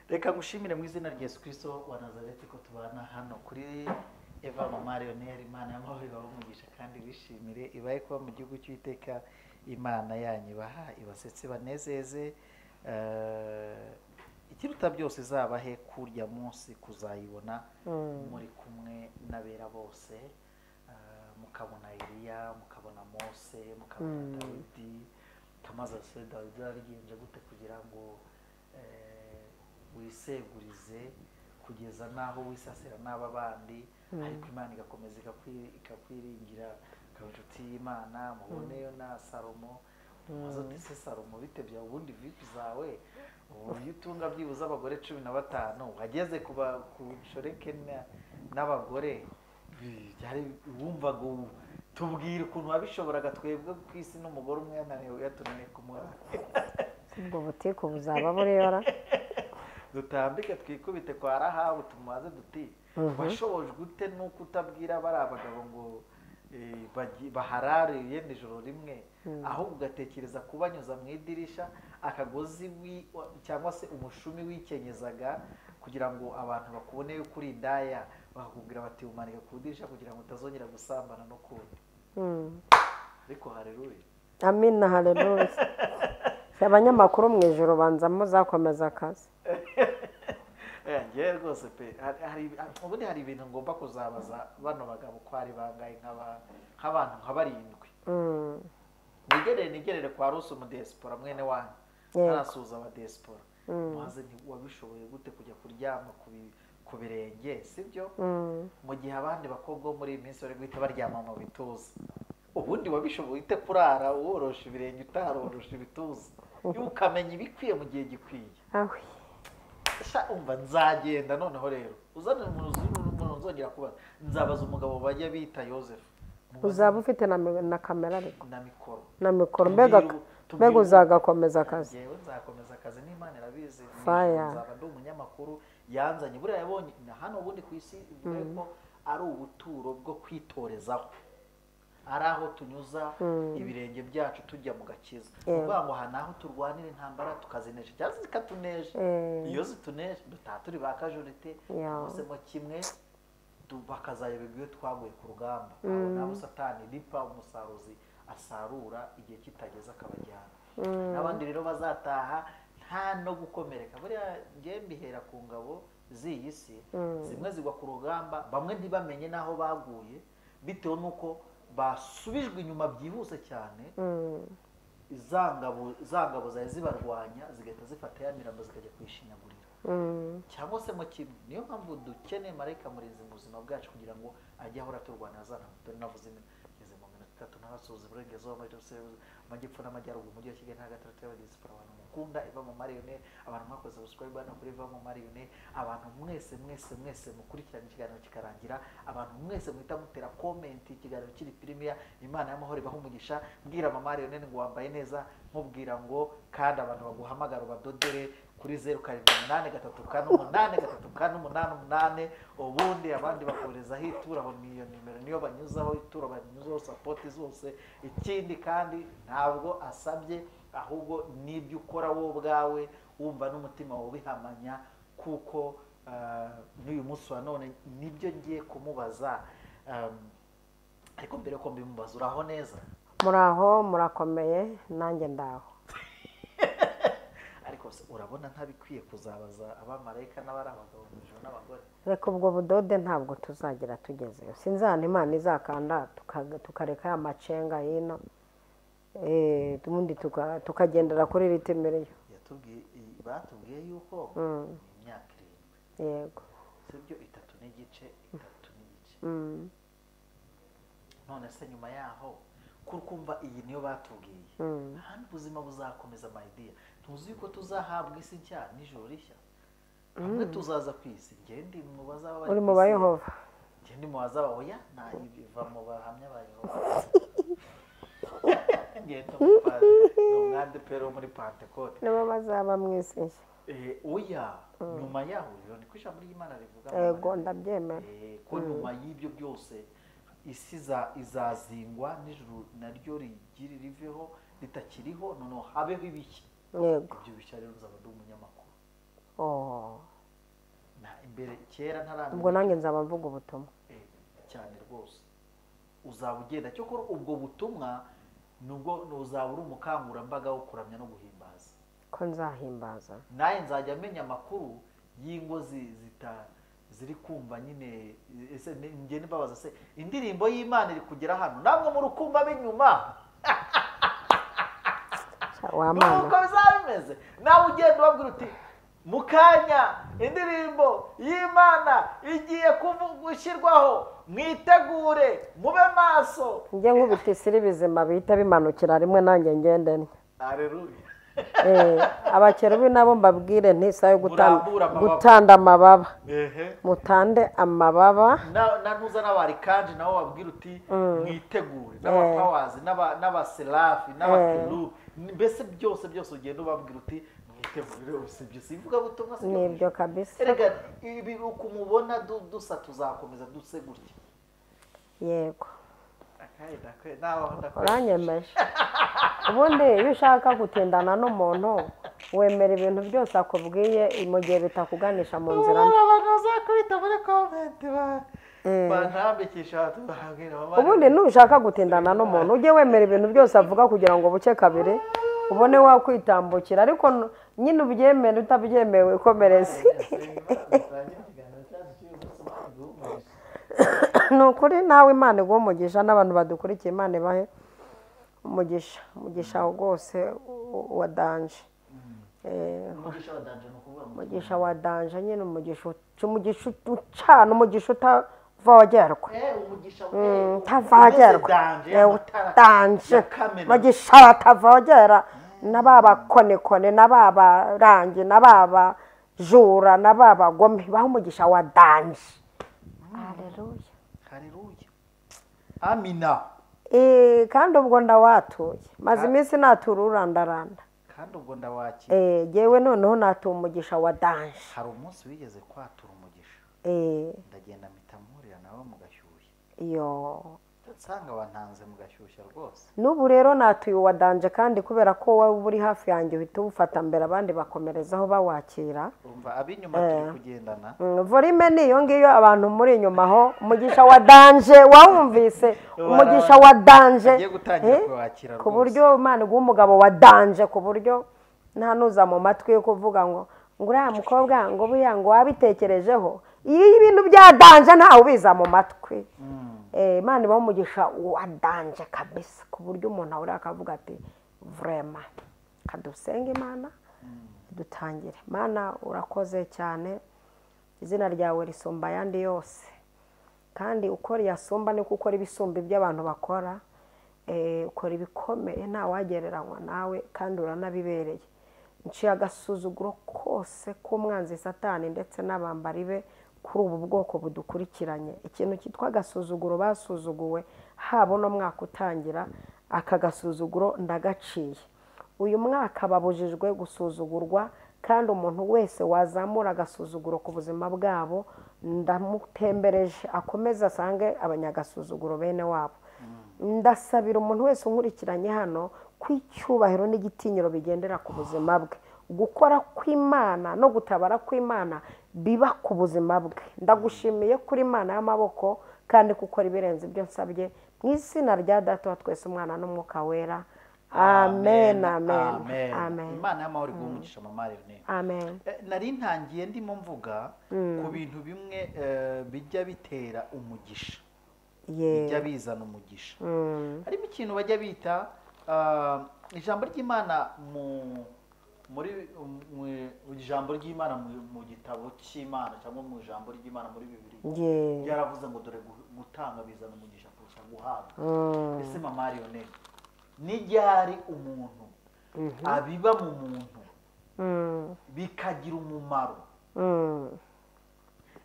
reka ngushimire mu izina rya Yesu Kristo wa Nazareti ko tubana hano kuri Eva Mama Lionel. Imana y'amahoro ibahe umugisha kandi wishimire ibaye kuba mu gihugu cy'Uwiteka. Imana yanyu ibaha ibasetse banezeze, ikiruta byose izabahe kurya munsi kuzayibona muri kumwe n'abera bose, mukabona Eliya, mukabona Mose, mukabona Dawidi. Kamaze se Dawidi yarigenje gute kugira ngo wisegurize kugeza naho wisasira n'aba bandi, ariko Imana igakomeza ikakwiringira, ikaba inshuti y'Imana. Muboneyo na Salomo, maze uti se Salomo bite bya ubundi vipi zawe uburyo utunga byibuze abagore 15 wageze ku nshoreke n'abagore, byari wumvaga tubwira ukuntu wabishoboraga twebwe ku isi n'umugore umwe yananiwe yatunaniye kumuha ubwo butiko buzaba burera dutambike twikubite kwa Rahabu tumubaze duti washobojwe ute nuko utabwira bari abagabo ngo baharariye nijoro rimwe, ahubwo ugatekereza kubanyuza mu idirisha akagozi cyangwa se umushumi wikenyezaga kugira ngo abantu bakubone yuko uri indaya, bakakubwira bati umanika ku idirisha kugira ngo utazongera gusambana no kundi. Ariko haleluya, amina, haleluya. Abanyamakuru mu ijoro banza muzakomeza akazi. Ngiye rwose pe, ubundi hari ibintu ngomba kuzabaza bano bagabo ko ari bangaye nk'abantu nka barindwi. Nigerere kwa Rusi umudiyasipora mwene wanyu, ntarasuhuza abadiyasipora. Maze wabishoboye gute kujya kuryama ku birenge, sibyo? Mu gihe abandi bakobwa bo muri iyi minsi bari guhita baryama mu bituza. Ubundi wabishoboye ute kurara worosha ibirenge utarorosha ibituza, ukamenya ibikwiye mu gihe gikwiye? Umva nzagenda noneho rero uzane umuntu nzongera kubaza, nzabaza umugabo bajya bita Yosefu. Uzaba ufite na kamera ariko na mikoro mbega uzagakomeza akazi. Yewe nzakomeza akazi n'Imana irabizi. Nzaba ndi umunyamakuru yanzanye buriya yabonye hano ubundi ku isi ivuga ko ari ubuturo bwo kwitorezaho, ari aho tunyuza ibirenge byacu tujya mu gakiza. Uvuga ngo aha naho turwanira intambara tukazinesha cyangwa zikatunesha. Iyo zitunesha dutaha turi ba kajorite bosemo kimwe bakazayoberwa iyo twaguye ku rugamba. Aho nabo Satani ripa umusaruzi asarura igihe kitageze akabajyana. N'abandi rero bazataha nta no gukomereka. Buriya ngiye mbihera ku ngabo z'iyi si, zimwe zigwa ku rugamba bamwe ntibamenye n'aho baguye bitewe n'uko basubijwe inyuma byihuse cyane. Izangabo zari zibarwanya zigahita zifata ya mirambo zikajya kwishinyagurira cyangwa se mu kimwe. Niyo mpamvu dukeneye marayika murinzi mu buzima bwacu kugira ngo ajye ahora turwanira za ntambara. Navuze ngeze mu minota 3 n'abasuhuza Burengerazuba, Amajyepfo n'Amajyaruguru, Umujyi wa Kigali n'Agatatu y'abadiyasipora. Abantu mukunda Eva Mama Lionel, abantu mwakoze subscribe hano kuri Eva Mama Lionel, abantu mwese mukurikirana ikiganiro kikarangira, abantu mwese muhita mutera comment ikiganiro kiri premier. Imana y'amahoro ibahe umugisha. Mbwira Mama Lionel ngo wambaye neza, nkubwira ngo kandi abantu baguhamagara badodere kuri 0783483888, ubundi abandi bakorezaho ituro. Aho niyo nimero niyo banyuzaho ituro, banyuzaho support zose. Ikindi kandi ntabwo asabye, ahubwo nibyo ukora wowe ubwawe wumva n'umutima wawe bihamanya, kuko n'uyu munsi wa none nibyo ngiye kumubaza. Ariko mbere ko mbimubaza, uraho neza? Muraho, murakomeye, nanjye ndaho. Ariko urabona ntabikwiye kuzabaza abamarayika n'abari abagabo mu ijuru n'abagore? Reka ubwo budode ntabwo tuzagira tugezeyo. Sinzana Imana izakanda tukareka ya macenga hino, ubundi tukagendera kuri ritemereyo. Batubwiye yuko imyaka 7. Yego. Sibyo 3 n'igice. None se nyuma yaho kumva iyi niyo batubwiye, hano ubuzima buzakomeza my dear. Tuzi yuko tuzahabwa isi nshya n'ijoro rishya. Hamwe tuzaza ku isi. Ngende mu bazaba bari. Uri mu Bayehova? Ngende mu bazaba oya nayiva mu bahamya ba Yehova. Ngende mu mwande pero muri Pentecote. Nabo bazaba mu isi nshya. Oya nyuma yaho rero ni kwisha muri Imana rivuga. Yego ndabyemera. Ko nyuma y'ibyo byose isi izazingwa n'ijuru naryo riveho ritakiriho, noneho habeho ibiki. Yego. Ibyo bishya rero uzaba ndi umunyamakuru. kera ntaramenya ubwo nanjye nzaba mvuga ubutumwa cyane rwose uzaba ugenda cyo kuri ubwo butumwa nubwo uzaba uri umukangurambaga wo kuramya no guhimbaza ko nzahimbaza naye nzajya amenya amakuru y'ingo ziri kumva nyine ese njye nibabaza se indirimbo y'Imana iri kugera hano namwe mu rukumva b'inyuma nuko bizaba bimeze nawe ugenda ubabwira uti mu kanya indirimbo y'Imana igiye gushyirwaho mwitegure mube maso njye nkubita isiri bizima bihita bimanukira rimwe nanjye ngende Haleluya abakerubi nabo mbabwire ntisayo gutanda amababa mutande amababa na ntuza n'abarikanje nabo babwira uti mwitegure n'abapawazi n'abaserafi n'abakerubi mbese byose ugenda ubabwira uti mwitegure usibye sivuga butumwa nibyo kabisa erega ibi ukumubona dusa tuzakomeza duse gutya yego uranyemeje ubundi iyo ushaka gutindana n'umuntu wemera ibintu byose akubwiye mu gihe bitakuganisha mu nzira abantu bazakubita muri komenti bantambikisha ubundi nushaka gutindana n'umuntu ujye wemera ibintu byose avuga kugira ngo buke kabiri ubone wakwitambukira ariko nyine ubyemere utabyemewe ikomereze ni ukuri nawe Imana iguha umugisha n'abantu badukurikiye Imana ibahe umugisha rwose wa danje umugisha wa danje nyine umugisha ucana umugisha utavogerwa utavogerwa danje umugisha batavogera na babakonekone na babarangi na babajura na babagome baho umugisha wa danje. Haleluya. Haleluya. Amina. Kandi ubwo ndawatuye maze iminsi natururandaranda kandi ubwo ndawakira yewe noneho natumugisha wa danje. Hari umunsi wigeze kwatura umugisha ndagenda mitamurira nawe mugashyushya yo nsanga wantanze mugashyushya rwose n'ubu rero natuye wa danje kandi kubera ko wowe uri hafi yanjye uhita ubufata mbere abandi bakomerezaho bawakira umva abinyuma turi kugendana volume niyo ngiyo abantu muri inyuma aho umugisha wa danje wawumvise umugisha wa danje agiye gutangira kwakira rwose ku buryo Imana iguha umugabo wa danje ku buryo nta nuza mu matwi yo kuvuga ngo uriya mukobwa ngo buya ngo wabitekerejeho iyo ibintu bya danje ntawe ubiza mu matwi Imana ibaho umugisha wa danje kabisa ku buryo umuntu ahora akavuga ati vrema kadusenga Imana dutangire Mana urakoze cyane izina ryawe risumba yandi yose kandi ukora yasumba ni ukora ibisumba by'abantu bakora ukora ibikomeye nta wagereranywa nawe kandi uranabibereye nciye agasuzuguro kose k'umwanzi Satani ndetse n'abambari be kuri ubu bwoko budukurikiranye ikintu cyitwa agasuzuguro basuzuguwe habo no mwaka utangira aka gasuzuguro ndagaciye uyu mwaka babujijwe gusuzugurwa kandi umuntu wese wazamura agasuzuguro ku buzima bwabo ndamutembereje akomeza asange abanyagasuzuguro bene wabo ndasabira umuntu wese unkurikiranye hano kwicyubahiro n'igitinyiro bigendera ku buzima bwe gukora kw'Imana no gutabara kw'Imana biba ku buzima bwe ndagushimiye kuri Imana y'amaboko kandi gukora ibirenze ibyo nsabye mu izina rya Data wa twese Umwana n'Umwuka Wera amen amen amen. Imana y'amahoro igumugisha mama Rene amen. Nari ntangiye ndimo mvuga ku bintu bimwe bijya bitera umugisha bijya bizana umugisha harimo ikintu bajya bita ijambo ry'Imana muri ijambo ry'Imana mu gitabo cy'Imana cyangwa mu ijambo ry'Imana muri Bibiliya yaravuze ngo dore gutanga bizana umugisha kurusha guhabwa. Ese mama Rene n'iryari umuntu abiba mu muntu bikagira umumaro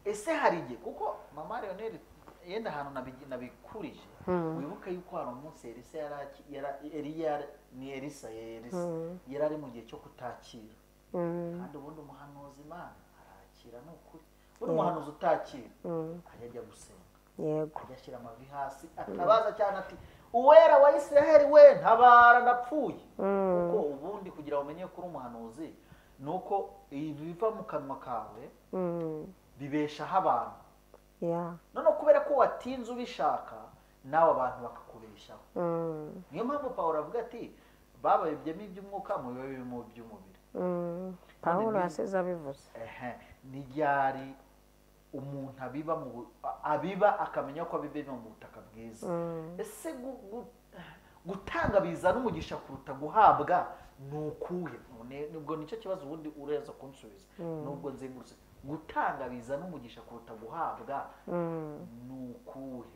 ese hari igihe kuko mama Rene yenda ahantu nabikurije wibuka yuko hari umunsi Elisa yari ari mu gihe cyo kutakira kandi ubundi umuhanuzi Imana arakira ni ukuri ubundi umuhanuzi utakira ajya gusenga ajya ashyira amavi hasi atabaza cyane ati uwera wa Isiraheli we ntabara ndapfuye kuko ubundi kugira umenye ko uri umuhanuzi nuko ibiva mu kanwa kawe bibeshaho abantu Yeah. noneho kubera ko watinze ubishaka nawe abantu bakakubeshaho niyo mpamvu Pawulo avuga ati bababibyemo iby'umwuka mubibemo iby'umubiri Pawulo yasize abivuze. ni ryari umuntu abiba akamenya ko abibe mu butaka bwiza ese gutanga bizana umugisha kuruta guhabwa ni ukuhe nubwo nicyo kibazo ubundi ureza kunsubiza nubwo nzengurutse gutanga bizana umugisha kuruta guhabwa ni ukuhe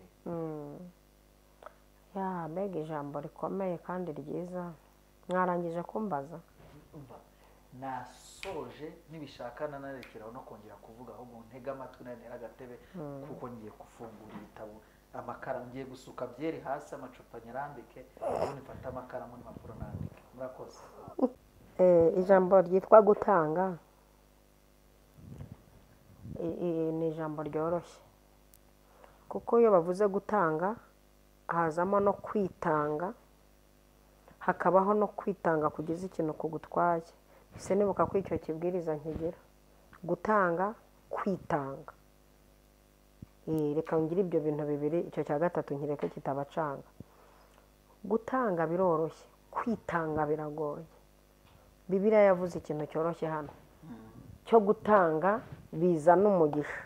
ya mbega ijambo rikomeye kandi ryiza mwarangije kumbaza nasoje nibishaka narekeraho no kongera kuvuga ahubwo ntega amatwi nantera agatebe kuko ngiye gufungura ibitabo amakara ngiye gusuka byeri hasi amacupa nyarambike ubundi mfata amakara muri mapuro nandike murakoze. Ijambo ryitwa gutanga ni ijambo ryoroshye kuko iyo bavuze gutanga hazamo no kwitanga hakabaho no kwitanga kugeza ikintu kugutwaye ese nibuka ko icyo kibwiriza nkigira gutanga kwitanga reka ngire ibyo bintu bibiri icyo cya gatatu nkireke kitabacanga gutanga biroroshye kwitanga biragoye Bibiliya yavuze ikintu cyoroshye hano cyo gutanga bizana umugisha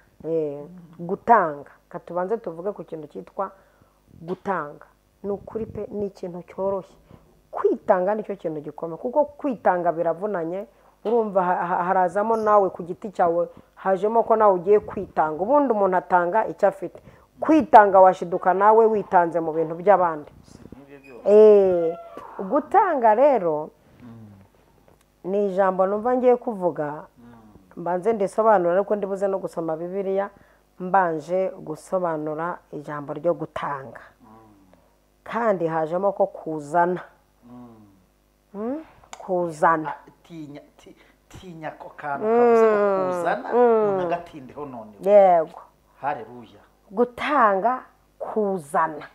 gutanga katubanze tuvuge ku kintu cyitwa gutanga ni ukuri pe ni ikintu cyoroshye kwitanga nicyo kintu gikomeye kuko kwitanga biravunanye urumva harazamo nawe ku giti cyawe hajemo ko nawe ugiye kwitanga ubundi umuntu atanga icyo afite kwitanga washiduka nawe witanze mu bintu by'abandi gutanga rero ni ijambo numva ngiye kuvuga mbanze ndisobanura ariko ndibuze no gusoma Bibiliya mbanje gusobanura ijambo ryo gutanga kandi hajemo ko kuzana kuzana tinya ko kantu kavuze ko kuzana unagatindeho none yego haleluya gutanga kuzana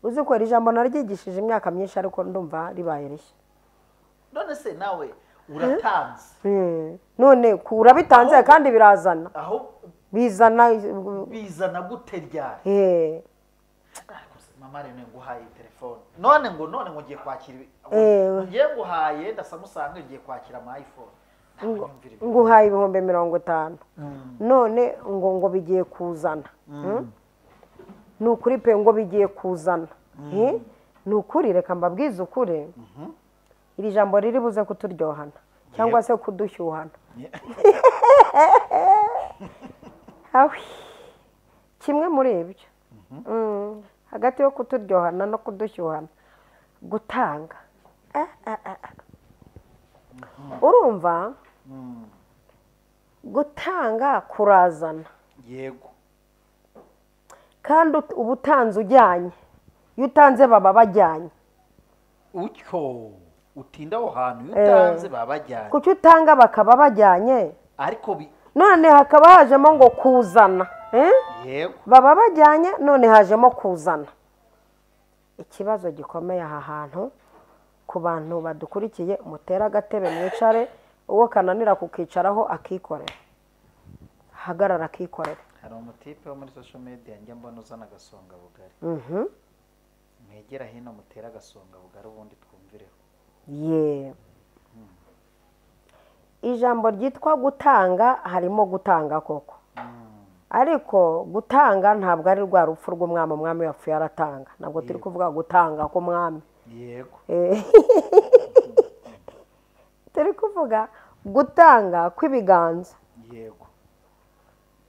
uzi ko ijambo naryigishije imyaka myinshi ariko ndumva ribaye rishya none se nawe uratanze none urabitanze kandi birazana aho bizana gute ryari mama rene nguhaye telefone none ngo ngiye kwakira ngiye guhaye ndasamusanga ngiye kwakira ama iPhone nguhaye ibihumbi 50 none ngo bigiye kuzana ni ukuri pe ngo bigiye kuzana ni ukuri reka mbabwize ukuri iri jambo riri buze kuturyohana cyangwa se kudushyuhana kimwe muri ibyo hagati yo kuturyohana no kudushyuhana gutanga urumva gutanga kurazana yego kandi uba utanze ujyanye iyo utanze baba bajyanye utyo utinda aho hantu iyo utanze baba bajyanye kuko utanga bakaba bajyanye ariko none hakaba hajemo ngo kuzana yego baba bajyanye none hajemo kuzana ikibazo gikomeye aha hantu ku bantu badukurikiye mutera agatebe mwicare uwo kananira kukicaraho akikorera hagarara akikorera hari umutipe wo muri social media njya mbona uzana agasonga bugari mwegera hino mutera agasonga bugari ubundi twumvireho ijambo ryitwa gutanga harimo gutanga koko ariko gutanga ntabwo ari rwa rupfu rw'umwami umwami yapfuye aratanga ntabwo turi kuvuga gutanga k'umwami yego turi kuvuga gutanga kw'ibiganza yego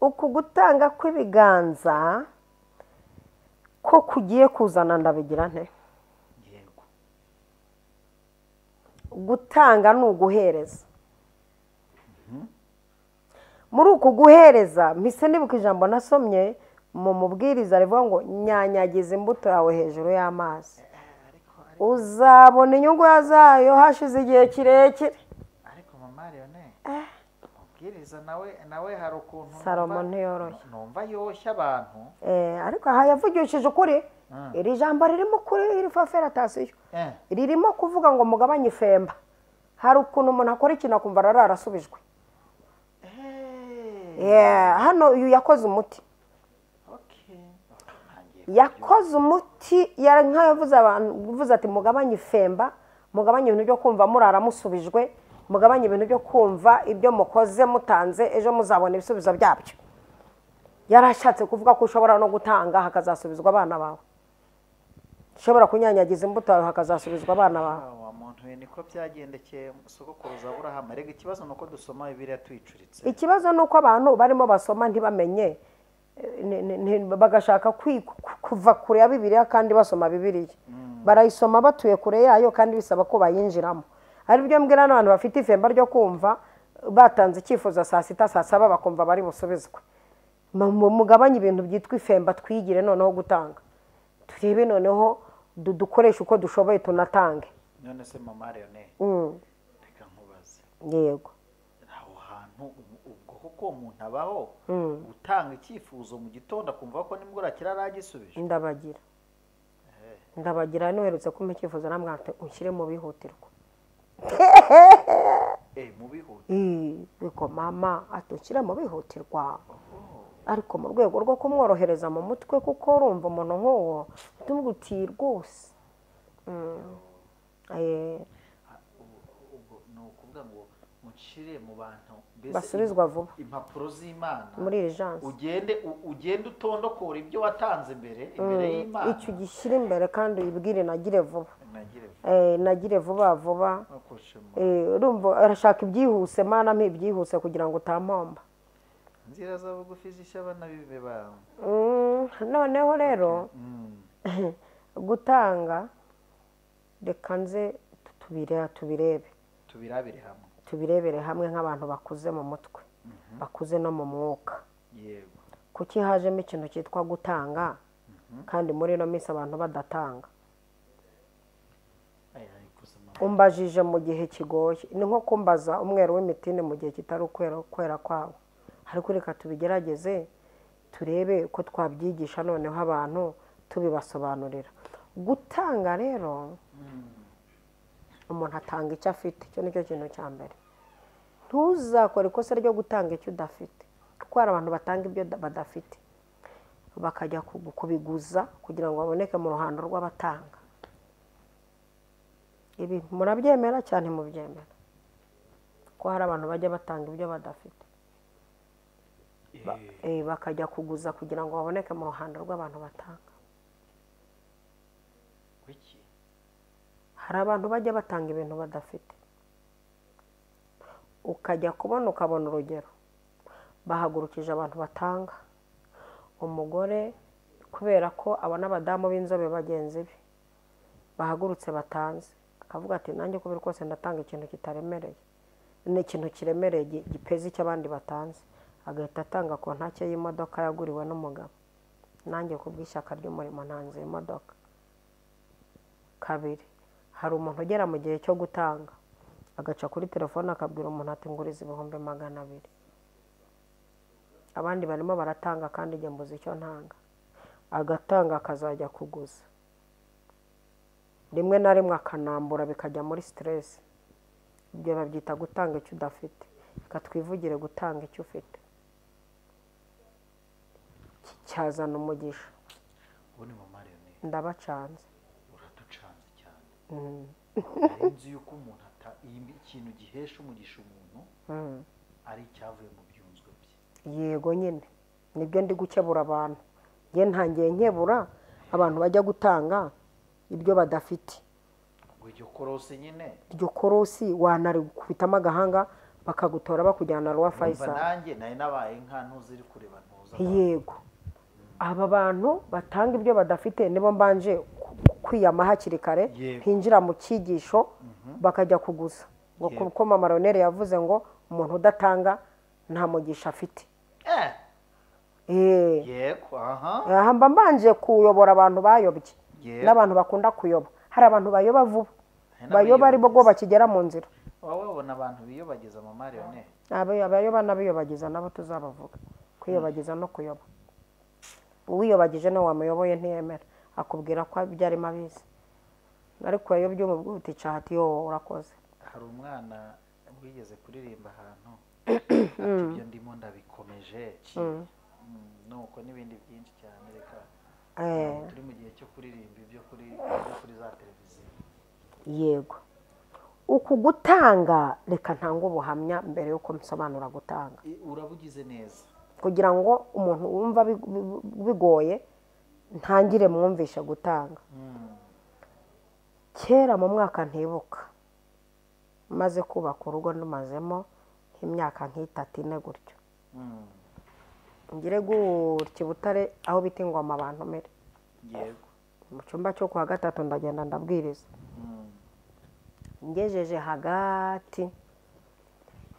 uku gutanga kw'ibiganza ko kugiye kuzana ndabigira nte yego gutanga ni uguhereza muri uku guhereza mpise nibuka ijambo nasomye mu mubwiriza rivuga ngo nyanyagiza imbuto yawe hejuru y'amazi uzabona inyungu zayo hashize igihe kirekire ariko mama Leone mubwiriza nawe hari ukuntu Salomo ntiyoroshye numva yoshya abantu ariko aha yavugishije ukuri iri jambo ririmo kuri iri faferatasiyo ririmo kuvuga ngo mugabanye ifemba hari ukuntu umuntu akora ikintu akumva ararasubijwe hano uyu yakoze umuti Okay. yakoze umuti yavuze ati mugabanye ifemba, mugabanye ibintu byo kumva murara musubijwe, mugabanye ibintu byo kumva ibyo mukoze mutanze ejo muzabona ibisubizo byabyo. Yarashatse kuvuga ko ushobora no gutanga hakazasubizwa abana bawe, ushobora kunyanyagiza imbuto yawe hakazasubizwa abana bawe. Wa muntu we niko byagendekeye sogokuruza Aburahamu. Rega ikibazo nuko dusoma Bibiliya twicuritse. Ikibazo nuko abantu barimo basoma ntibamenye, bagashaka kuva kure ya Bibiliya kandi basoma Bibiliya. Barayisoma batuye kure yayo kandi bisaba ko bayinjiramo. Ari byo mbwira n'abantu bafite ifemba ryo kumva batanze icyifuzo saa sita saa saba bakumva bari busubizwe. Mugabanye ibintu byitwa ifemba, twigire noneho gutanga, turebe noneho dukoresha uko dushoboye tunatange. None se mama Leone, reka nkubaze. Yego. Aho hantu ubwo koko umuntu abaho gutanga icyifuzo mu gitondo akumva ko nimugora kiraragisubije. Ndabagira nuherutse kumpa icyifuzo namwe ati unshyire mu bihutirwa. Mu bihutirwa. Biko mama ati unshyire mu bihutirwa. Ariko mu rwego rwo kumworohereza mu mutwe kuko urumva umuntu nk'uwo tumugutiye rwose. No kuvuga ngo mucire mu bantu basubizwa vuba impapuro z'Imana muri urgence, ugende utondokora ibyo watanze imbere y'Imana. icyo gishyira imbere kandi ubibwire nagire vuba. Nagire vuba vuba. Urumva arashaka ibyihuse, Mana mpe ibyihuse kugira ngo utampomba. Nzira za bugufi zishabana bibe bawe. Noneho rero gutanga reka nze tubirebere hamwe nk'abantu bakuze mu mutwe, bakuze no mu mwuka. Yego. Kuki hajemo ikintu cyitwa gutanga kandi muri ino minsi abantu badatanga? Umbajije mu gihe kigoye, ni nko kumbaza umweru w'imitini mu gihe kitari kwera kwawo. Ariko reka tubigerageze turebe ko twabyigisha noneho abantu tubibasobanurira. Gutanga rero umuntu atanga icyo afite, icyo nicyo kintu cya mbere. Ntuzakore ikosa ryo gutanga icyo udafite, kuko hari abantu batanga ibyo badafite bakajya kubiguza kugira ngo baboneke mu ruhando rw'abatanga. Ibi murabyemera cyane mubyemera ko hari abantu bajya batanga ibyo badafite, bakajya kuguza kugira ngo baboneke mu ruhando rw'abantu batanga. Hari abantu bajya batanga ibintu badafite, ukajya kubona ukabona urugero bahagurukije abantu batanga. Umugore kubera ko abona abadamu b'inzobe bagenzi be bahagurutse batanze, akavuga ati nanjye kubera kose ndatanga ikintu kitaremereye, ni ikintu kiremereye gipezi cy'abandi batanze, agahita atanga kontake y'imodoka yaguriwe n'umugabo. Nanjye kubw'ishyaka ry'umurimo ntanze imodoka. Kabiri, hari umuntu ugera mu gihe cyo gutanga agaca kuri telefone akabwira umuntu ati nguriza 200,000. Abandi barimo baratanga kandi njye mbuze icyo ntanga, agatanga akazajya kuguza. Rimwe na rimwe akanambura bikajya muri stress. Ibyo babyita gutanga icyo udafite. Reka twivugire gutanga icyo ufite, cyazana umugisha. Ubone mama Leone, ndabacanze. Uraducanze cyane. Nzi yuko umuntu ikintu gihesha umugisha umuntu ari icyavuye mu byunzwe bye. Yego nyine nibyo ndi gukebura abantu. Nge ntangiye nkebura abantu bajya gutanga ibyo badafite. Ngo iryo korosi nyine, iryo korosi wanari kubitamo agahanga bakagutora bakujyana Roi Faisal. Nanjye nari nabaye nka ntuziri kureba ntuza. Yego, aba bantu batanga ibyo badafite nibo mbanje kwiyama hakiri kare, hinjira mu cyigisho bakajya kuguza. Ngo kuko mama Leone yavuze ngo umuntu udatanga nta mugisha afite. Yego, aha mba mbanje kuyobora abantu bayobye n'abantu bakunda kuyoba. Hari abantu bayoba vuba, bayoba ari bo bakigera mu nzira. Wowe ubona abantu biyobagiza mama Leone? Abayoba n'abiyobagiza nabo tuzabavuga. Kwiyobagiza no kuyoba. Uwiyobagije no wamuyoboye ntiyemera, akubwira ko byarimo abizi. Ariko yayobye umubwira uti cahati yo urakoze. Hari umwana wigeze kuririmba ahantu ibyo ndimo ndabikomeje nuko n'ibindi byinshi cyane reka turi mu gihe cyo kuririmba ibyo kuri za televiziyo. Yego, uku gutanga reka ntanga ubuhamya mbere yuko msobanura gutanga. Urabugize neza kugira ngo umuntu wumva bigoye ntangire mwumvishe gutanga. Kera mu mwaka ntibuka maze kubaka urugo ndumazemo imyaka nk'itatu ine gutyo, ngire gutya Butare aho bita Ingoma abantu mere. Yego, mu cyumba cyo kwa gatatu ndagenda ndabwiriza. Ngejeje hagati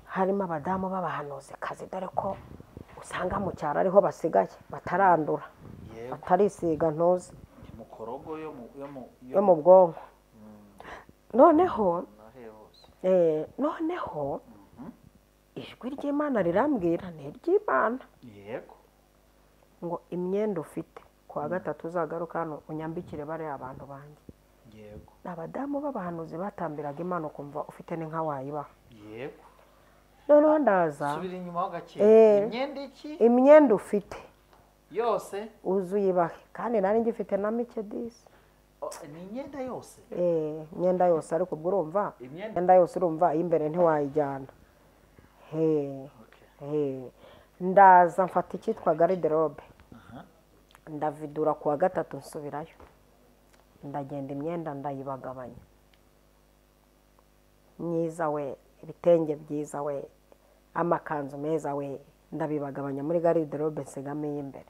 harimo abadamu b'abahanuzi kazi, dore ko usanga mu cyaro ariho basigaye batarandura, batarisiga ntuzi mukorogo yo mu bwonko. Noneho ijwi ry'Imana rirambwira, ni iry'Imana. Yego, ngo imyenda ufite kwa gatatu uzagaruka hano unyambikire bariya abantu banjye. Yego, abadamu b'abahanuzi batambiraga Imana ukumva ufite n'inka wayibaha. Yego, noneho ndaza subira inyuma ho gake. Imyenda iki? Imyenda ufite yose uzuyibahe, kandi nari ngifite na mike disi. Ni imyenda yose? Imyenda yose, ariko ubwo urumva imyenda yose urumva imbere ntiwayijyana. Ndaza mfata icyitwa garderobe, ndavidura kuwa gatatu nsubirayo, ndagenda imyenda ndayibagabanya myiza we, ibitenge byiza we, amakanzu meza we, ndabibagabanya muri garderobe nsigamo iy'imbere.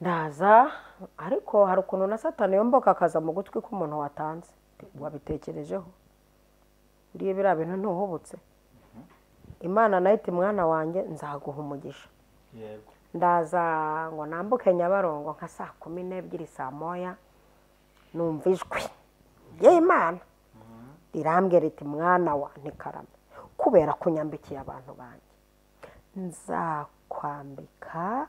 Ndaza ariko hari ukuntu na Satani yomboka akaza mu gutwi k'umuntu watanze. Wabitekerejeho? Uriye biriya bintu ntuhubutse. Imana nayo iti mwana wanjye nzaguha umugisha. Yego, ndaza ngo nambuke Nyabarongo nka saa 12 saa moya, numva ijwi y'Imana rirambwira riti mwana wa ntikarame, kubera kunyambikiye abantu banjye nzakwambika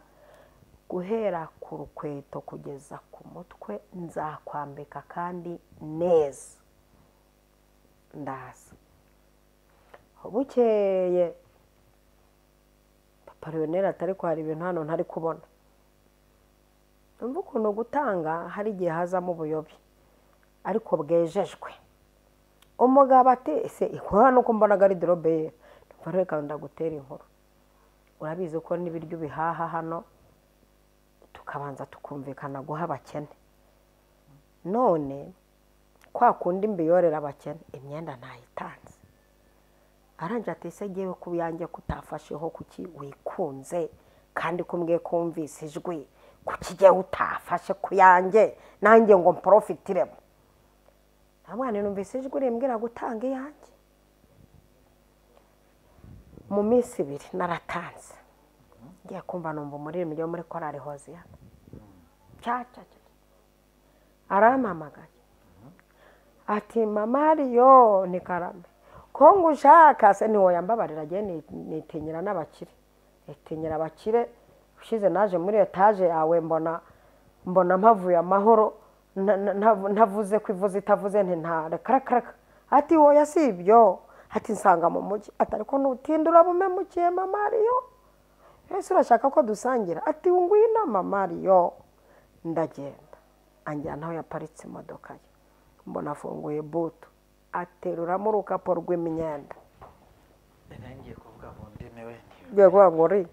guhera ku rukweto kugeza ku mutwe, nzakwambika kandi neza. Ndaza bukeye Papa Lionel atari ko hari ibintu hano ntari kubona. Numva ukuntu gutanga hari igihe hazamo ubuyobi ariko bwejejwe. Umugabo ati ese ikora nuko mbona garderobe ye, reka ndagutera inkuru. Urabizi ko n'ibiryo bihaha hano tukabanza tukumvikana guha abakene. None kwa kundi mbiyorera abakene imyenda ntayitanze. Aranje ati se ngewe ku yanjye kutafasheho kuki wikunze, kandi kumbwiye kumvise ijwi kuki ngewe utafashe ku yanjye nanjye ngo mprofitiremo. Namwana numvise ijwi rimbwira gutanga iyanjye. Mu minsi 2 naratanze, ngiye kumva numva umuririmbyi wo muri korali Hoziyana arampamagaye ati mama Ariyo ntikarame ko ngushaka. Se niwo yambabarira agiye nitinyira n'abakire, nitinyira abakire. Ushize naje muri etaje yawe mbona mpavuye amahoro, ntavuze kwivuza itavuze ntareka. Ati woya si ibyo, ati nsanga mu mujyi, atari ko nutindura bumemukiye mama Ariyo. Ese urashaka ko dusangira? Ati ngwino mama Ariyo. Ndagenda anjyana aho yaparitse imodoka ye, mbona afunguye butu, ateruramo urukapo rw'imyenda. ngiye kuvuga ngo ndemewe ngiye kuvuga ngo ri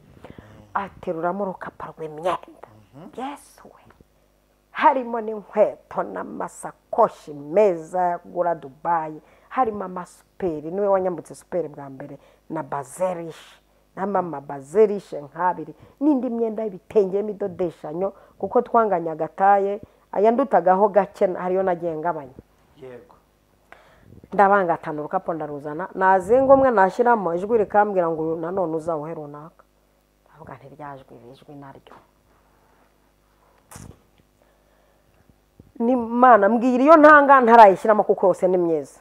ateruramo urukapo rw'imyenda. Yesu we, harimo n'inkweto n'amasakoshi meza yagura Dubai, harimo amasuperi, niwe wanyambutse superi bwa mbere, na bazerish n'amama bazerishe nk'abiri, n'indi myenda y'ibitenge y'imidodeshanyo kuko twanganya agataye ayandutagaho gake hariyo nagiye ngabanya. Yego, ndabangatana urukapo ndaruzana, nazinga umwe nashyiramo ijwi rikambwira ngo nanone uzawuhe runaka. Ndavuga nti ryajwi ijwi naryo ni Mana mbwira iyo ntanga ntarayishyiramo kuko yose ni myiza.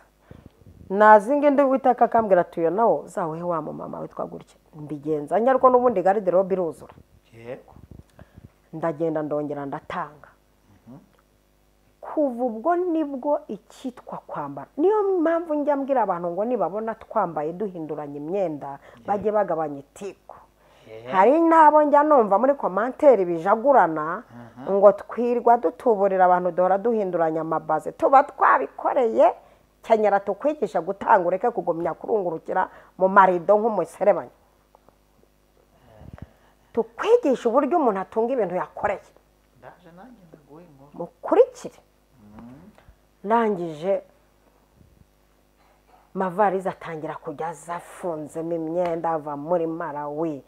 Nazinga ndi witaka kambwira tuyo nawo uzawuhe wa mama witwa gutya. Mbigenza nyariko n'ubundi garderobe iruzura. yego, Ndagenda ndongera ndatanga. kuva ubwo nibwo icyitwa kwambara. Niyo mpamvu njya mbwira abantu ngo nibabona twambaye duhinduranya imyenda bajye bagabanya itiku. Hari n'abo njya numva muri komanteri bijagurana ngo twirwa dutuburira abantu duhora duhinduranya amabaze. Tuba twabikoreye kenyera tukwigisha gutanga ureke kugumya kurungurukira mu marido nk'umuserebanya. Tukwigisha uburyo umuntu atunga ibintu yakoreye. Mukurikire. Ndangije Mavarize atangira kujya afunzemo imyenda ava muri Malawi.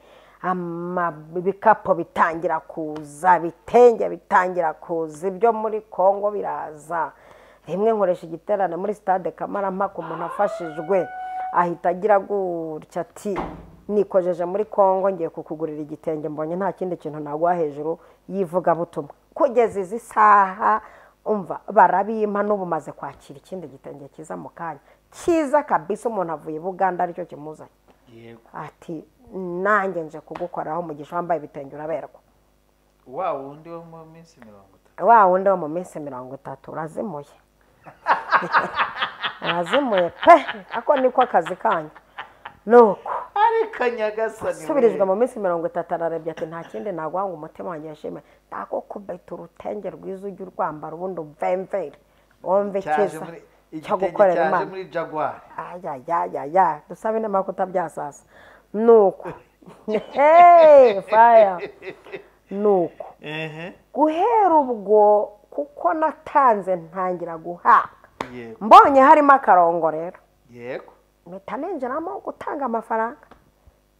Ibikapu bitangira kuza, bitenge bitangira kuza, ibyo muri Kongo biraza. Rimwe nkoresha igiterane muri stade Kamarampaka, umuntu afashijwe ahita agira gutya ati nikojeje muri Kongo ngiye kukugurira igitenge, mbonye nta kindi kintu nagwa hejuru yivuga butumwa. Kugeza izi saha umva barabimpa n'ubumaze kwakira ikindi gitenge kiza mu kanya kiza kabisa, umuntu avuye Buganda aricyo kimuzanye. Yego. Ati nanjye nje kugukoraho umugisha wambaye ibitenge uraberwa. Wa wundi wo mu minsi 30. Wa wundi wo mu minsi 30 urazimuye. Urazimuye pe, ako niko akazi kanyu. Nuko ari kanyagasani subirijwe mu minsi 30 ararebye ati nta kindi nagwanga umutima wanjye yashime tako kubeta urutenge rwiza ujye urwambara ubundi umvemvere wumve kiza cyo gukorera Imana muri Jaguar. Ya dusabe inama kutabyasasa. Nuko fire. Nuko guhera ubwo kuko natanze ntangira guhaka. Mbonye harimo akarongo rero. Yego. Mpita ninjiramo gutanga amafaranga.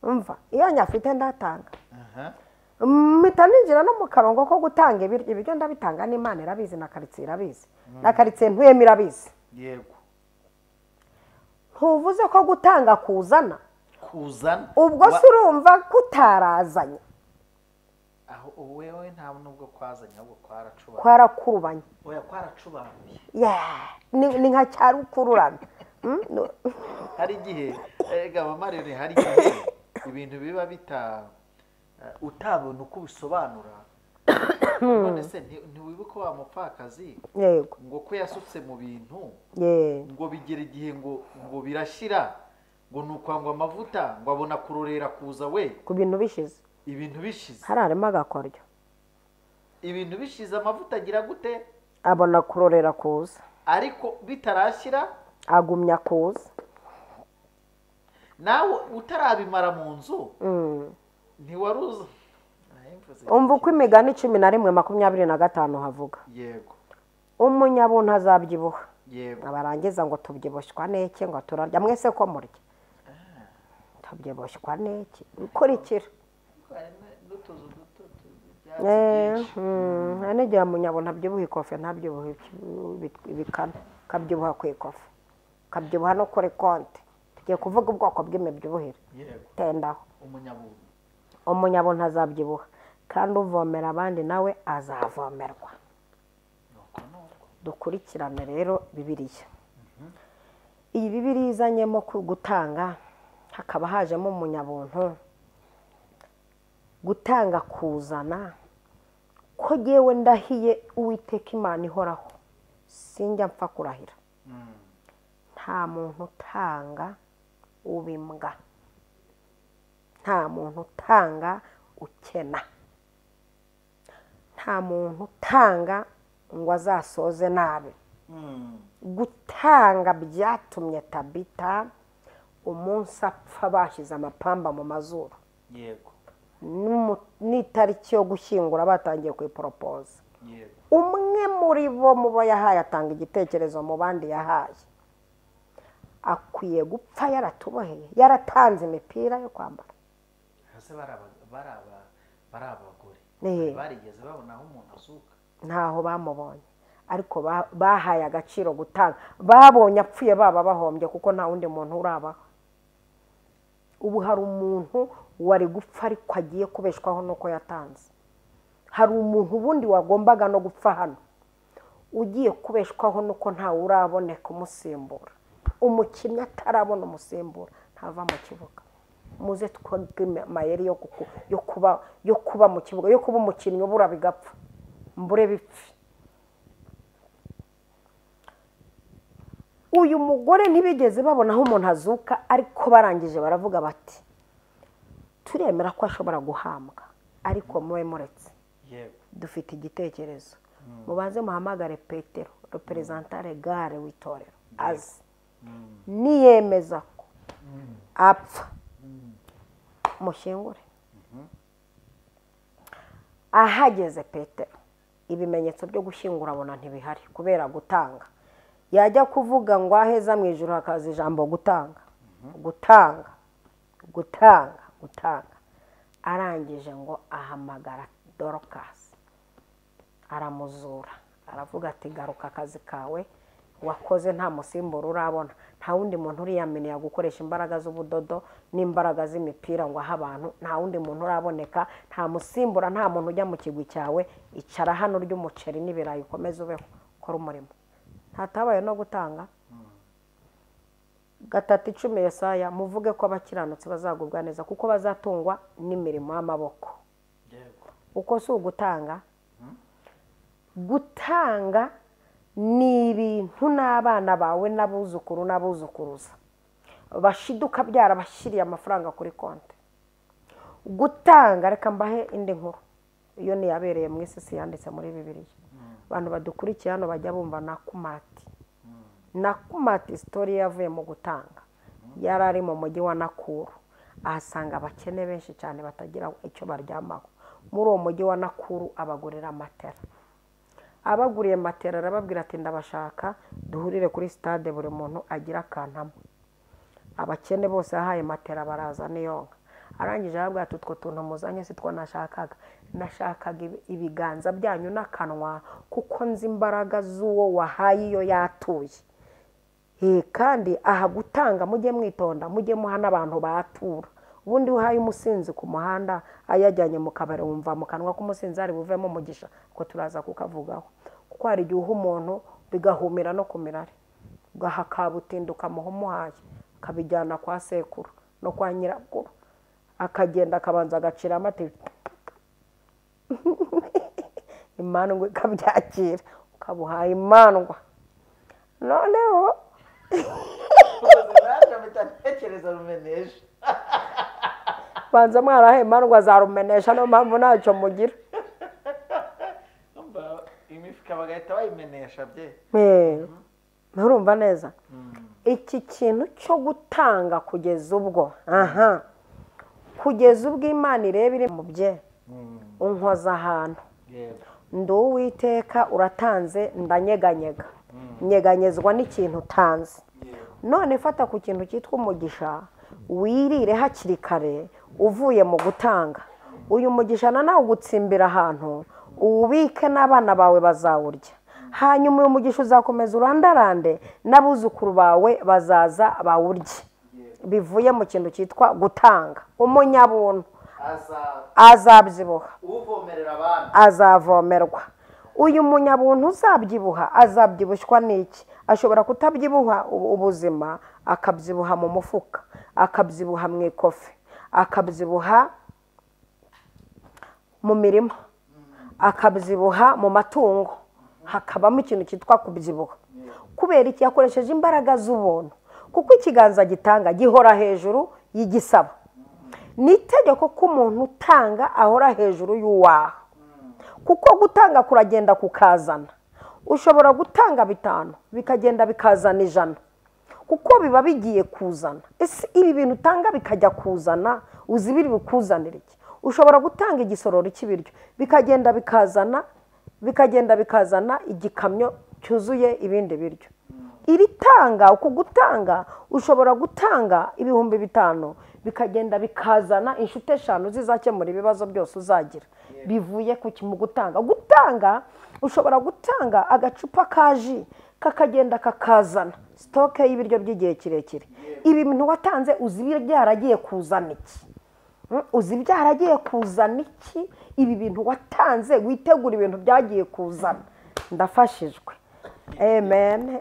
Umva iyo nyafite ndatanga. Mpita ninjira no mu karongo ko gutanga ibiryo ndabitanga n'Imana irabizi na karitsiye irabizi. Na karitsiye ntuyemo irabizi. Yego. Ntuvuze ko gutanga kuzana. Ubwo se urumva kutarazanye. Aho wewe nta nubwo kwazanye ahubwo kwaracubanye. Kwarakurubanye. Oya kwaracubanuye. Ni nka cyarukururana. Hari igihe Mamarire hari igihe ibintu biba utabona uko bisobanura. None se ntiwibuka wa mupfakazi yego ngo ko yasutse mu bintu ngo bigera igihe ngo birashira ngo nukwangwa amavuta ngo abona kurorera kuza we ku bintu bishize. Ibintu bishize hararema gakoryo. Ibintu bishize amavuta agira gute? Abona kurorera kuza ariko bitarashira agumya kuza. Nawe utarabimara mu nzu ntiwaruza. Umva uko imigani 11:25 havuga. Yego. Umunyabuntu azabyibuha. Yego. Abarangiza ngo tubyiboshywa neke ngo turarya mwese ko murya. Tubyiboshywa neke ukurikira. N'igihe umunyabuntu abyibuha ikofe ntabyibuha ibikana kabyibuha ku ikofe kabyibuha no kuri konti. Tugiye kuvuga ubwoko bw'imibyibuhire. Tendaho. Umunyabuntu azabyibuha kandi uvomera abandi nawe azavomerwa. Dukurikirane rero Bibiliya. Iyi Bibiliya izanyemo gutanga hakaba hajemo umunyabuntu gutanga kuzana ko jewe ndahiye Uwiteka Imana ihoraho sinjya mpfa kurahira. Nta muntu utanga ubimbwa, nta muntu utanga ukena, nta muntu utanga ngo azasoze nabi. Gutanga byatumye Tabita umunsi apfa bashyize amapamba mu mazuru. Yego. N'itariki yo gushyingura batangiye kwiporopoza. Umwe muri bo mubo yahaye atanga igitekerezo mu bandi yahaye. Akwiye gupfa yaratuboheye yaratanze imipira yo kwambara. Hase barabagore. Barigeze babona aho umuntu azuka. Ntaho bamubonye ariko bahaye agaciro gutanga. Babonye apfuye baba bahombye kuko nta wundi muntu urabaho. Ubu hari umuntu wari gupfa ariko agiye kubeshwaho nuko yatanze. Hari umuntu ubundi wagombaga no gupfa hano ugiye kubeshwaho nuko ntawe uraboneka umusimbura. Umukinnyi atarabona umusimbura ntava mu kibuga. Muze twagime mayeri yo kuba mu kibuga yo kuba umukinnyi ubura bigapfa mbure bipfi. uyu mugore ntibigeze babona aho umuntu azuka, ariko barangije baravuga bati turemera ko ashobora guhambwa, ariko mube muretse dufite igitekerezo, mubanze muhamagare Petero reperezantare gare w'itorero azi niyemeza ko apfa mushyingure. Ahageze Petero ibimenyetso byo gushyingura abona ntibihari kubera gutanga. Yajya kuvuga ngo aheza mu ijuru hakaza ijambo gutanga gutanga gutanga gutanga. Arangije ngo ahamagara Dorcas aramuzura, aravuga ati garuka akazi kawe wakoze nta musimbura urabona, nta wundi muntu uriyaminiye gukoresha imbaraga z'ubudodo n'imbaraga z'imipira ngo aha abantu, nta wundi muntu uraboneka, nta musimbura, nta muntu ujya mu kigwi cyawe, icara hano ry'umuceri n'ibirayi ukomeze ubeho ukora umurimo. Hatabaye no gutanga. 3:10 Yesaya, muvuge ko abakiranutsi bazagubwa neza kuko bazatungwa n'imirimo y'amaboko. Uko si ugutanga? Gutanga ni ibintu n'abana bawe n'abuzukuru n'abuzukuruza bashiduka byarabashyiriye amafaranga kuri konti. Gutanga, reka mbahe indi nkuru, iyo ni yabereye mu isi yanditse muri Bibiliya. Abantu badukurikiye hano bajya bumva Nakumati story yavuye mu gutanga. Yari ari mu mujyi wa Nakuru, ahasanga abakene benshi cyane batagira icyo baryamaho. Muri uwo mujyi wa Nakuru abagurira matera. Abaguriye matera arababwira ati ndabashaka duhurire kuri stade buri muntu agira akantamo. Abakene bose ahaye matera baraza niyonga. Arangije arabwira ati utwo tuntu muzanye si two nashakaga ibiganza byanyu n'akanwa kuko nzi imbaraga z'uwo wahaye iyo yatuye. Kandi aha gutanga mujye mwitonda, mujye muha n'abantu batura. Ubundi uhaye umusinzi ku muhanda ayajyanye mu kabari wumva mu kanwa k'umusinzi ari buvemo umugisha ko turaza kukavugaho. Kuko hari igihe umuntu bigahumira no kumirare, ugahakabutinduka muhumuhaye akabijyana kwa sekuru no kwa nyirakuru, akagenda akabanza agacira amate imandwa ikabyakira, ukabuhaye imandwa. Noneho banza mwarahe imandwa zarumenesha, no mpamvu ntacyo mugira. Imifuka bagahita bayimenesha bye. Murumva neza? Iki kintu cyo gutanga kugeza ubwo kugeza ubwo Imana ireba iri mu bye unkoza ahantu ndi Uwiteka uratanze ndanyeganyega, nyeganyezwa n'ikintu utanze. None fata ku kintu cyitwa umugisha wirire hakiri kare uvuye mu gutanga. Uyu mugisha nawe ugutsimbira ahantu uwubike n'abana bawe bazawurya. Hanyuma uyu mugisha uzakomeza urandarande n'abuzukuru bawe bazaza bawurye. Bivuye mu kintu cyitwa gutanga. Umunyabuntu azabyibuha, uvomerera abana azavomerwa. Uyu munyabuntu uzabyibuha azabyibushywa n'iki? Ashobora kutabyibuha ubuzima, akabyibuha mu mufuka, akabyibuha mu ikofi, akabyibuha mu mirima, akabyibuha mu matungo. Hakabamo ikintu cyitwa kubyibuha. Kubera iki? Yakoresheje imbaraga z'ubuntu. Kuko ikiganza gitanga gihora hejuru y'igisaba. Ni itegeko ko umuntu utanga ahora hejuru y'uwaha. Kuko gutanga kuragenda kukazana. Ushobora gutanga 5 bikagenda bikazana 100. Kuko biba bigiye kuzana. Ese ibi bintu utanga bikajya kuzana uzibiri bikuzanira iki? Ushobora gutanga igisororo cy'ibiryo bikagenda bikazana igikamyo cyuzuye ibindi biryo. Iri tanga uko gutanga ushobora gutanga 5,000 bikagenda bikazana inshuti 5 zizakemura ibibazo byose uzagira bivuye ku kimu gutanga. Gutanga ushobora gutanga agacupa kaji kakagenda kakazana stock y'ibiryo by'igihe kirekire. Ibi bintu watanze uzibira byaragiye kuzana iki? Uzibyaragiye kuzana iki? Ibi bintu watanze witegura ibintu byagiye kuzana. Ndafashijwe. Amen.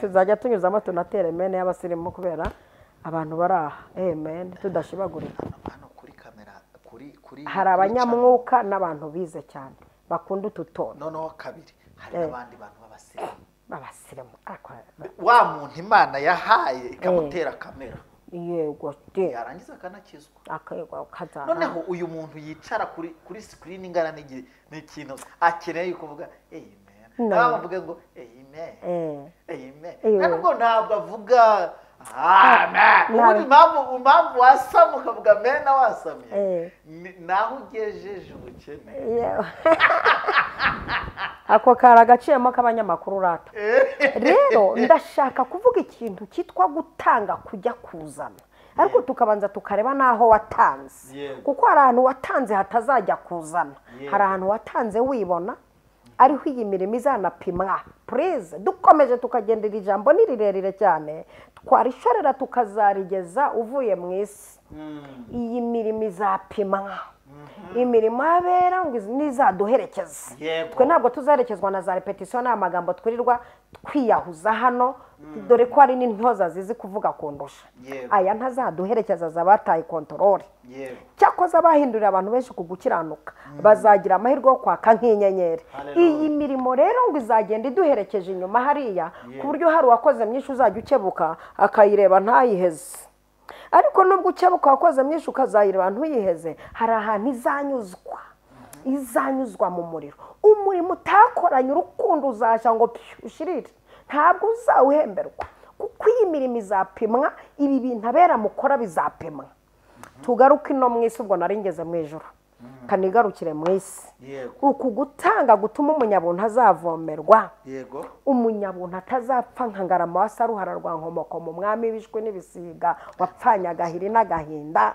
Tuzajya tunyuzamo tunatere amen y'abasirimu kubera abantu baraha. Amen. Tudashibagurika. Hano kuri kamera kuri hari abanyamwuka n'abantu bize cyane bakunda ututono. Noneho kabiri hari abandi bantu b'abasirimu babasirimu wa muntu Imana yahaye ikamutera kamera yego de yarangiza akanakizwa akayego kazana noneho uyu muntu yicara kuri screen ingana n'ikintu akeneye kuvuga amen bavuga ngo amen ntabwo avuga ubundi impamvu wasama ukavuga amen wasamye naho ugejeje ubukene ako kari agaciyemo k'abanyamakuru rata rero ndashaka kuvuga ikintu cyitwa gutanga kujya kuzana ariko tukabanza tukareba n'aho watanze kuko hari ahantu watanze hatazajya kuzana hari ahantu watanze wibona ariho iyi mirimo izanapimwa purize dukomeje tukagendera ijambo ni rirerire cyane twarishorera tukazarigeza uvuye mu isi iyi mirimo izapimwa imirimo y'abera ngo nizaduherekeza twe ntabwo tuzaherekezwa na za repetition n'amagambo twirirwa twiyahuza hano dore ko hari n'intyoza zizi kuvuga kundusha aya ntazaduherekeza zabataye kontrole cyakoze abahindurira abantu benshi ku gukiranuka bazagira amahirwe yo kwaka nk'inyenyeri iyi mirimo rero ngo izagenda iduherekeje inyuma hariya ku buryo hari uwakoze myinshi uzajya ukebuka akayireba ntayiheze ariko nubwo ukebuka wakoze myinshi ukazayireba ntuyiheze hari ahantu izanyuzwa mu muriro umurimo utakoranye urukundo uzashya ngo ushirire ntabwo uzawuhemberwa kuko iyi mirimo izapimwa ibi bintu abera mukora bizapimwa tugaruke ino mu isi ubwo nari ngeze mu ijoro kanigarukire mu isi uku gutanga gutuma umunyabuntu azavomerwa umunyabuntu atazapfa nka ngarama wa saruhara rwa nkomoko mu mwami w'ibishwe n'ibisiga wapfanye agahiri n'agahinda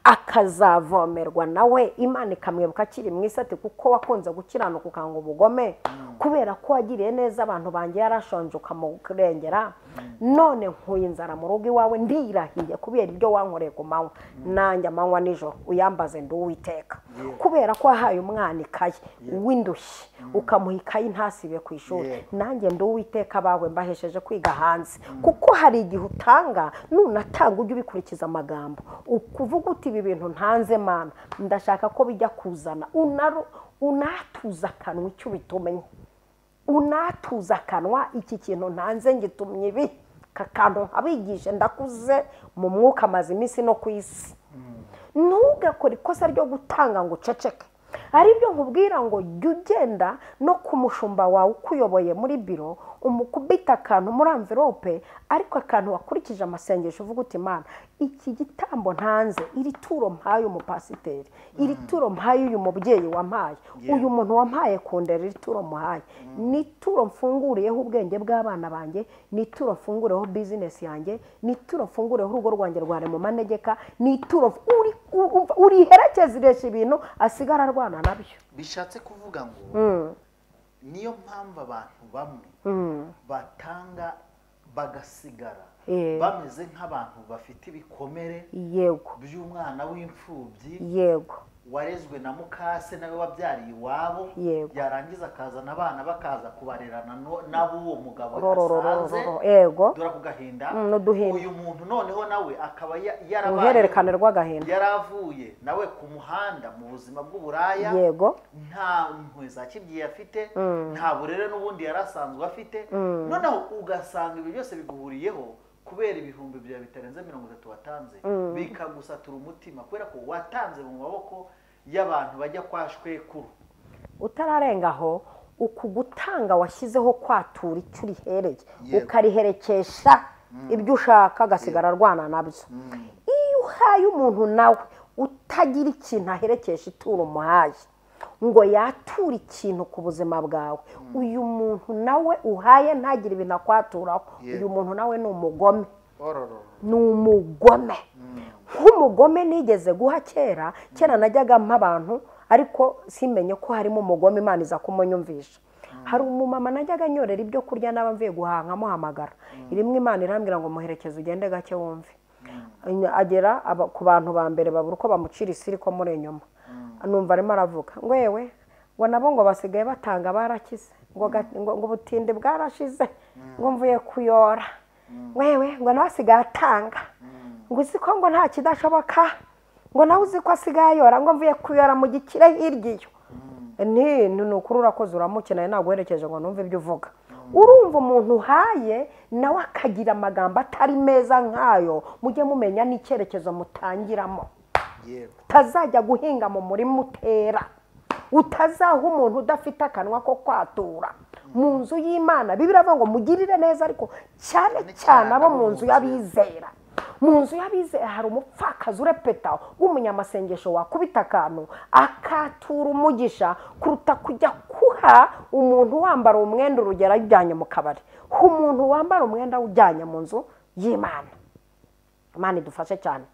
akazavomerwa nawe Imana ikamwibuka akiri mu isi ati kuko wakunze gukiranuka ukanga ubugome kubera ko wagiriye neza abantu banjye yarashonje ukamurengera none nkuye inzara mu rugo iwawe ndirahiye kubera ibyo wankoreye ku manywa nanjye amanywa nijoro uyambaze ndi Uwiteka kubera ko wahaye umwana ikaye w'indushyi ukamuha ikaye ntasibe ku ishuri nanjye ndi Uwiteka bawe mbahesheje kwiga hanze kuko hari igihe utanga nunatanga ujye ubikurikiza amagambo ukuvuga uti ibi bintu ntanze Mana ndashaka ko bijya kuzana unatuza akanwa icyo bitumenye unatuza akanwa iki kintu ntanze ngitumye ibi kakantu nkabigishe ndakuze mu mwuka amaze iminsi no ku isi ntugakore ikosa ryo gutanga ngo uceceke ari byo nkubwira ngo jya ugenda no ku mushumba wawe ukuyoboye muri biro umukubita akantu muri envelope ariko akantu wakurikije amasengesho uvuga uti Mana iki gitambo ntanze iri turo mpaye umupasiteri iri turo mpaye uyu mubyeyi wampaye uyu muntu wampaye kundera iri turo muhaye ni turo mfunguriyeho ubwenge bw'abana banjye ni turo mfungureho business yanjye ni turo mfungureho urugo rwanjye rware mu manegeka ni turo uriherekeza iresha ibintu asigara arwana nabyo bishatse kuvuga ngo niyo mpamvu abantu bamwe batanga bagasigara bameze nk'abantu bafite ibikomere by'umwana w'imfubyi warezwe na mukase nawe wabyariye iwabo yarangiza akazana abana bakaza kubarerana nabo uwo mugabo asanze dore ku gahinda uyu muntu noneho nawe akaba uhererekane rw'agahinda yaravuye nawe ku muhanda mu buzima bw'uburaya nta mpuhwe za kibyeyi afite nta burere n'ubundi yarasanzwe afite noneho ugasanga ibi byose biguhuriyeho kubera ibihumbi byawe bitarenze 30 watanze bikagusatura umutima kubera ko watanze mu maboko y'abantu bajya kwa shwekuru utararengaho uku gutanga washyizeho kwatura icyo urihereye ukariherekesha ibyo ushaka agasigara arwana nabyo iyo uhaye umuntu nawe utagira ikintu aherekesha ituro umuhaye ngo yatura ikintu ku buzima bwawe uyu muntu nawe uhaye ntagire ibintu akwaturaho uyu muntu nawe ni umugome ni umugome nk'umugome nigeze guha kera najyaga mpa abantu ariko simenye ko harimo umugome Imana iza kumunyumvisha hari umumama najyaga nyorera ibyo kurya n'aba mvuye guhaha nkamuhamagara rimwe Imana irambwira ngo muherekeze ugende gake wumve agera ku bantu ba mbere babura uko bamucira isiri ko muri inyuma numva arimo aravuga ngo yewe ngo nabo ngo basigaye batanga barakize ngo ubutinde bwarashize ngo mvuye kuyora wewe ngo nawe asigaye atanga ngo uzi ko ngo nta kidashoboka ngo nawe uzi ko asigaye ayora ngo mvuye kuyora mu gikire hirya iyo ni ukuri urakoze uramukeneye naguherekeje ngo numve ibyo uvuga. Urumva umuntu uhaye nawe akagira amagambo atari meza nk'ayo, mujye mumenya n'icyerekezo mutangiramo. Utazajya guhinga mu murima utera, utazaha umuntu udafite akanwa ko kwatura mu nzu y'Imana. Bibiliya ivuga ngo mugirire neza, ariko cyane cyane abo mu nzu y'abizera. Mu nzu y'abizera hari umupfakazi urepeta w'umunyamasengesho wakubita akantu akatura umugisha kuruta kujya kuha umuntu wambara umwenda urugero ajyanye mu kabari. Umuntu wambara umwenda ujyanye mu nzu y'Imana. Imana idufashe cyane.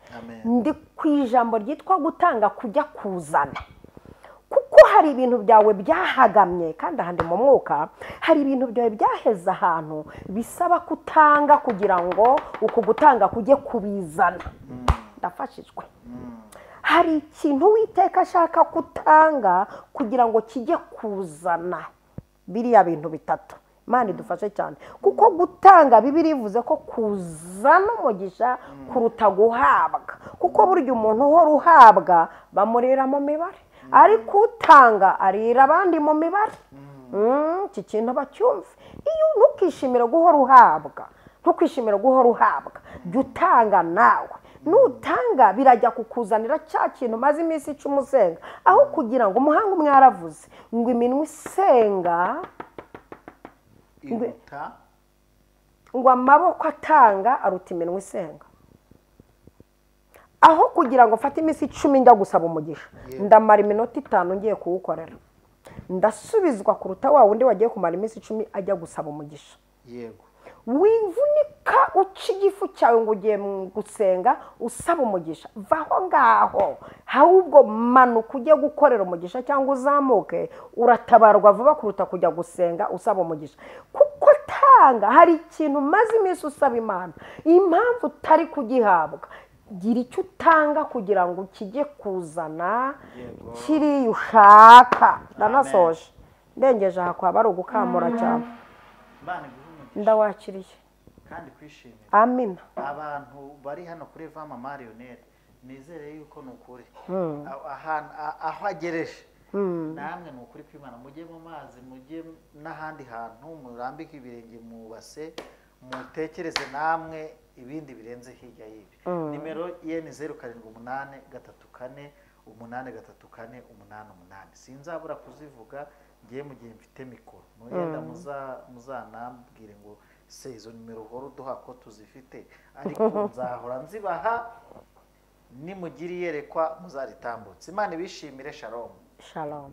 Ndi ku ijambo ryitwa gutanga kujya kuzana, kuko hari ibintu byawe byahagamye kandi ahandi mu mwuka hari ibintu byawe byaheze ahantu bisaba kutanga kugira ngo uku gutanga kujye kubizana. Ndafashijwe. Hari ikintu Uwiteka ashaka kutanga kugira ngo kijye kuzana biriya bintu bitatu. Imana idufashe cyane, kuko gutanga Bibiliya ivuze ko kuzana umugisha kuruta guhabwa, kuko burya umuntu uhora uhabwa bamurira mu mibare, ariko utanga arira abandi mu mibare. Iki kintu bacyumve. Iyo ntukishimire guhora uhabwa, ntukishimire guhora uhabwa, jya utanga nawe. Nutanga birajya kukuzanira cya kintu maze iminsi 10 usenga, aho kugira ngo umuhanga umwe yaravuze ngo iminwa isenga ngo amaboko atanga aruta iminwa isenga. Aho kugira ngo mfate iminsi 10 njya gusaba umugisha, ndamara iminota 5 ngiye kuwukorera, ndasubizwa kuruta wa wundi wagiye kumara iminsi 10 ajya gusaba umugisha. Yego. Wivunika uca igifu cyawe ngo ugiye gusenga usaba umugisha, vaho ngaho. Ahubwo manuka ujye gukorera umugisha cyangwa uzamuke, uratabarwa vuba kuruta kujya gusenga usaba umugisha. Kuko tanga hari ikintu maze iminsi usaba Imana, impamvu utari kugihabwa. Gira icyo utanga kugira ngo kijye kuzana kiri ushaka. Ndanasoje ndengeje aha kwa bari ugukamura cyane. Ndawakiriye kandi kwishimira. Amina. Abantu bari hano kuri Vama Marionette nizere yuko nukuri aho agereje namwe nukuri kw'Imana mujye mu mazi, mujye n'ahandi hantu murambike ibirenge mu base, mutekereze namwe ibindi birenze hirya y'ibi. Nimero ye ni 0783488348. Sinzabura kuzivuga ngiye mu gihe mfite mikoro. Mugenda muzanambwire ngo se izo nimero uhora uduha ko tuzifite, ariko nzahora nzibaha nimugiriye yerekwa muzaritambutse. Imana ibishimire. Shalom. Shalom.